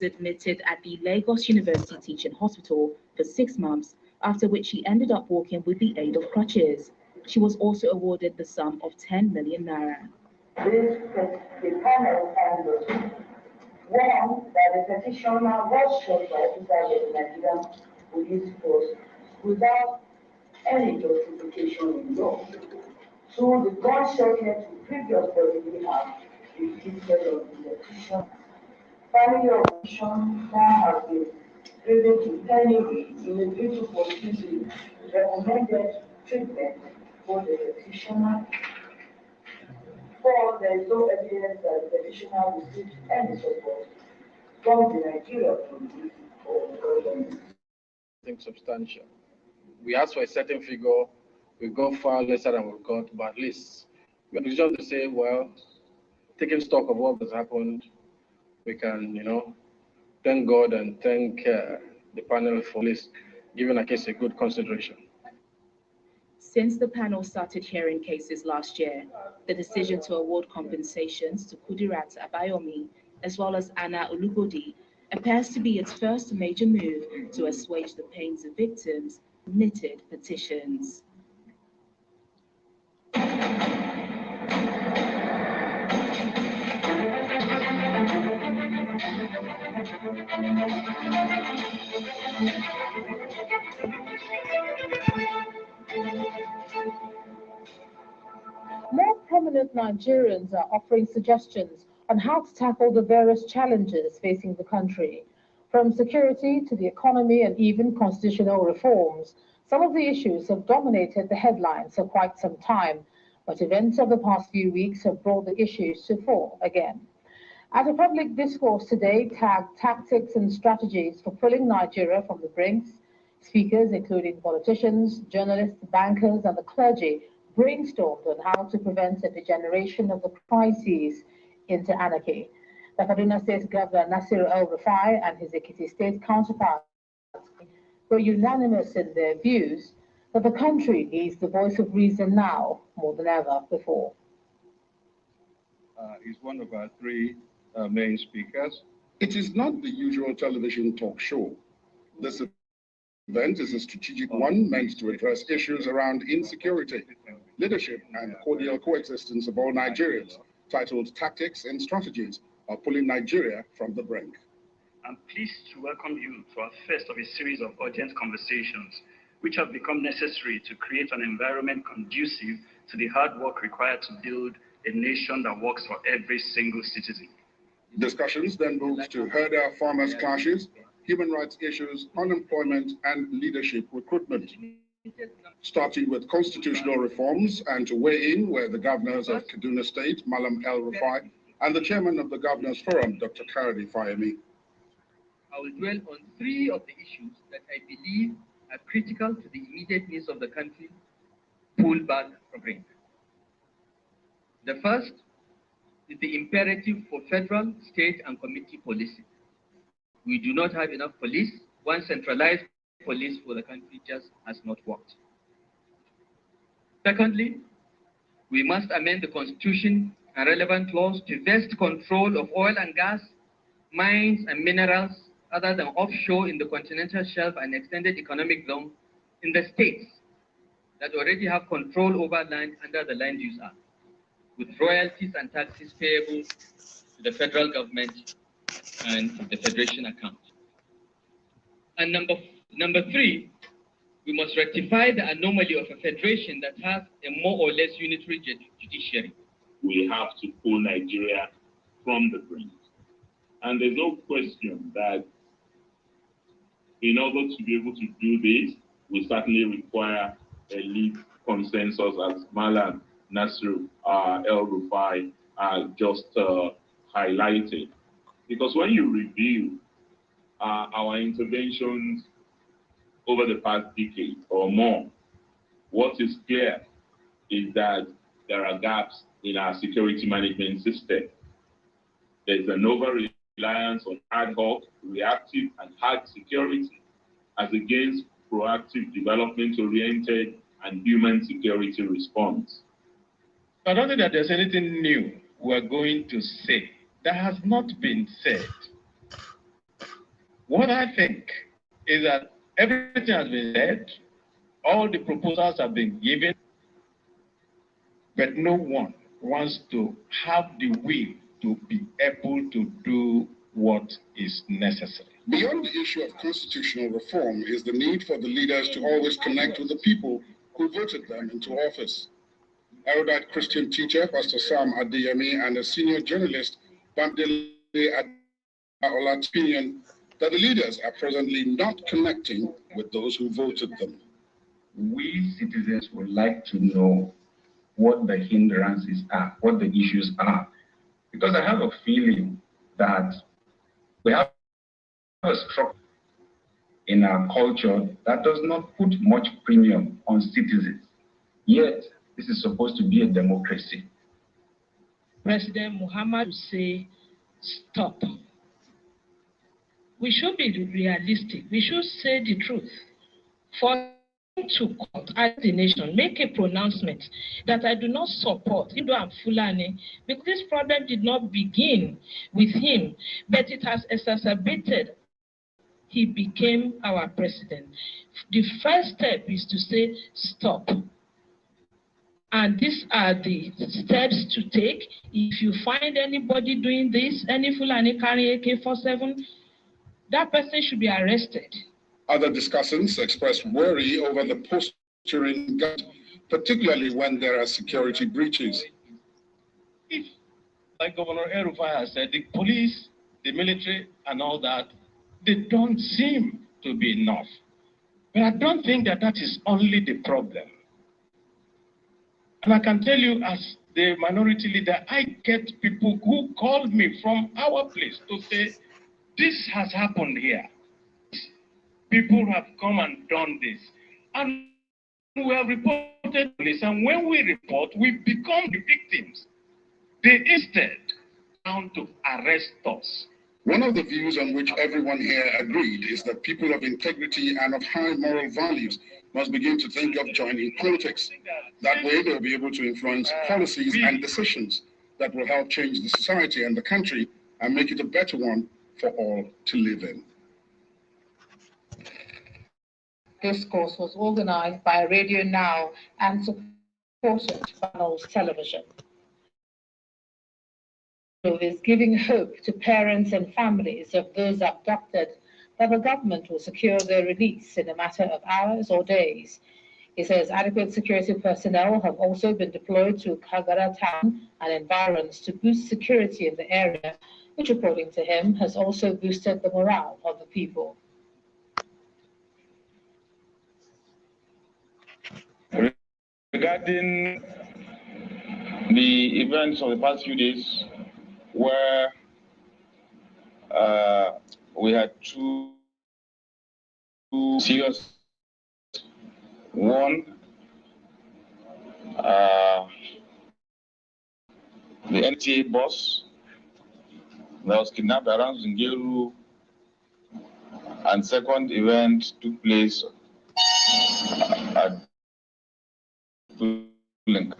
admitted at the Lagos University Teaching Hospital for 6 months, after which she ended up walking with the aid of crutches. She was also awarded the sum of 10 million naira. The panel found one, that the petitioner was shot by officers of the Nigerian police force without any justification in law. So the gunshot had to previous bodily harm inflicted on the petitioner. Family of petitioner has been driven to Penny in a bid to pursue the recommended treatment for the petitioner. For there is no evidence that the petitioner received any support from the Nigerian police or government. Substantial. We asked for a certain figure, we got far lesser than we got, but at least we are just to say, well, taking stock of what has happened, we can, thank God and thank the panel for this, giving a case a good consideration. Since the panel started hearing cases last year, the decision to award compensations to Kudirat Abayomi as well as Anna Olugodi appears to be its first major move to assuage the pains of victims who knitted petitions. More prominent Nigerians are offering suggestions on how to tackle the various challenges facing the country. From security to the economy and even constitutional reforms, some of the issues have dominated the headlines for quite some time, but events of the past few weeks have brought the issues to fore again. At a public discourse today tagged Tactics and Strategies for Pulling Nigeria from the Brinks, speakers, including politicians, journalists, bankers, and the clergy, brainstormed on how to prevent a degeneration of the crises into anarchy. The Kaduna State Governor Nasir El-Rufai and his Ekiti State counterparts were unanimous in their views that the country needs the voice of reason now more than ever before. He's one of our three main speakers. It is not the usual television talk show. This event is a strategic one meant to address issues around insecurity, leadership, and cordial coexistence of all Nigerians, titled Tactics and Strategies of Pulling Nigeria from the Brink. I'm pleased to welcome you to our first of a series of urgent conversations, which have become necessary to create an environment conducive to the hard work required to build a nation that works for every single citizen. Discussions then moved to herder-farmers clashes, human rights issues, unemployment, and leadership recruitment. Starting with constitutional reforms and to weigh in were the governors of Kaduna State, Malam El-Rufai, and the chairman of the Governors Forum, Dr. Kayode Fayemi. I will dwell on three of the issues that I believe are critical to the immediate needs of the country pulled back from brink. The first is the imperative for federal, state, and community policing. We do not have enough police. One centralized police for the country just has not worked. Secondly, we must amend the Constitution and relevant laws to vest control of oil and gas, mines and minerals other than offshore in the continental shelf and extended economic zone in the states that already have control over land under the Land Use Act, with royalties and taxes payable to the federal government and the federation account. And number three, we must rectify the anomaly of a federation that has a more or less unitary judiciary. We have to pull Nigeria from the brink. And there's no question that in order to be able to do this, we certainly require a lead consensus, as Malam Nasir El-Rufai just highlighted. Because when you review our interventions over the past decade or more, what is clear is that there are gaps in our security management system. There's an over-reliance on ad hoc, reactive, and hard security as against proactive, development-oriented, and human security response. I don't think that there's anything new we're going to say that has not been said. What I think is that everything has been said, all the proposals have been given, but no one wants to have the will to be able to do what is necessary. Beyond the issue of constitutional reform is the need for the leaders to always connect with the people who voted them into office. Erudite Christian teacher Pastor Sam Adeyemi and a senior journalist Bamdele Ola's opinion that the leaders are presently not connecting with those who voted them. We citizens would like to know what the hindrances are, what the issues are, because I have a feeling that we have a structure in our culture that does not put much premium on citizens. Yet, this is supposed to be a democracy. President Muhammad would say, stop. We should be realistic. We should say the truth. For him to court as the nation, make a pronouncement that I do not support, even though I'm Fulani, because this problem did not begin with him, but it has exacerbated. He became our president. The first step is to say, stop. And these are the steps to take. If you find anybody doing this, any Fulani carrying AK-47, that person should be arrested. Other discussants expressed worry over the posturing gut, particularly when there are security breaches. If, like Governor El-Rufai has said, the police, the military, and all that, they don't seem to be enough. But I don't think that that is only the problem. And I can tell you, as the minority leader, I get people who call me from our place to say, this has happened here. People have come and done this. And we have reported this. And when we report, we become the victims. They instead found to arrest us. One of the views on which everyone here agreed is that people of integrity and of high moral values must begin to think of joining politics. That way they'll be able to influence policies and decisions that will help change the society and the country and make it a better one for all to live in. This course was organized by Radio Now and supported by Knowles Television. Is giving hope to parents and families of those abducted that the government will secure their release in a matter of hours or days. He says adequate security personnel have also been deployed to Kagara town and environs to boost security in the area, which, according to him, has also boosted the morale of the people. Regarding the events of the past few days, where we had two serious. One, the NTA bus that was kidnapped around Zingeru, and second event took place at Link.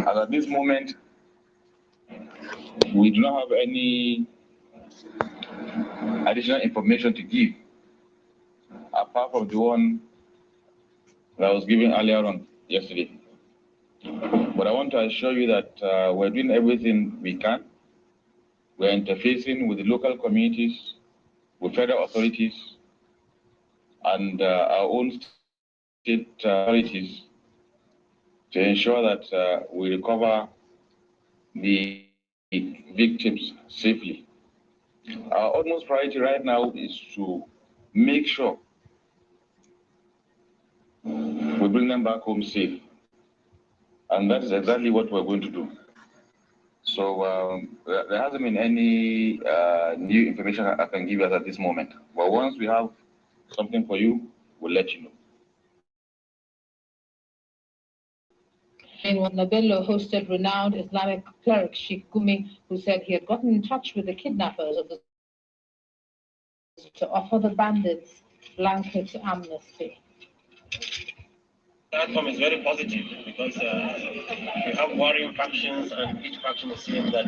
And at this moment, we do not have any additional information to give, apart from the one that was given earlier on yesterday. But I want to assure you that we're doing everything we can. We're interfacing with the local communities, with federal authorities, and our own state authorities to ensure that we recover the victims safely. Our utmost priority right now is to make sure we bring them back home safe. And that is exactly what we're going to do. So there hasn't been any new information I can give you at this moment. But once we have something for you, we'll let you know. Meanwhile, Nabello hosted renowned Islamic cleric Sheikh Gumi, who said he had gotten in touch with the kidnappers of the to offer the bandits blanket amnesty. The outcome is very positive because we have warring factions, and each faction is saying that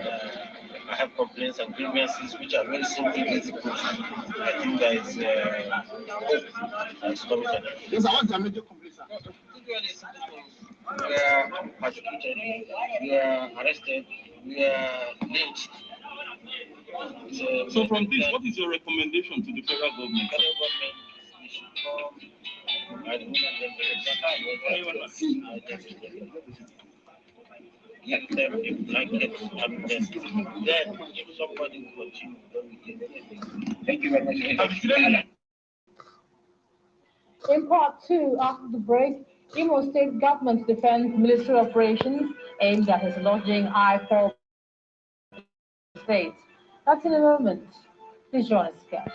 I have complaints and grievances which are very simple, easy put. I think there is hope that's coming to an end. Yes, I want to make a complaint, sir. We are persecuted, we are arrested, we are lynched. So from this, what is your recommendation to the federal government? Federal government, we should come and give them a blanket amnesty. Then, if somebody will continue, then we can. Thank you very much. In part two, after the break, Imo State government defends military operations aimed at dislodging I-4 states. That's in a moment. Please join us, guys.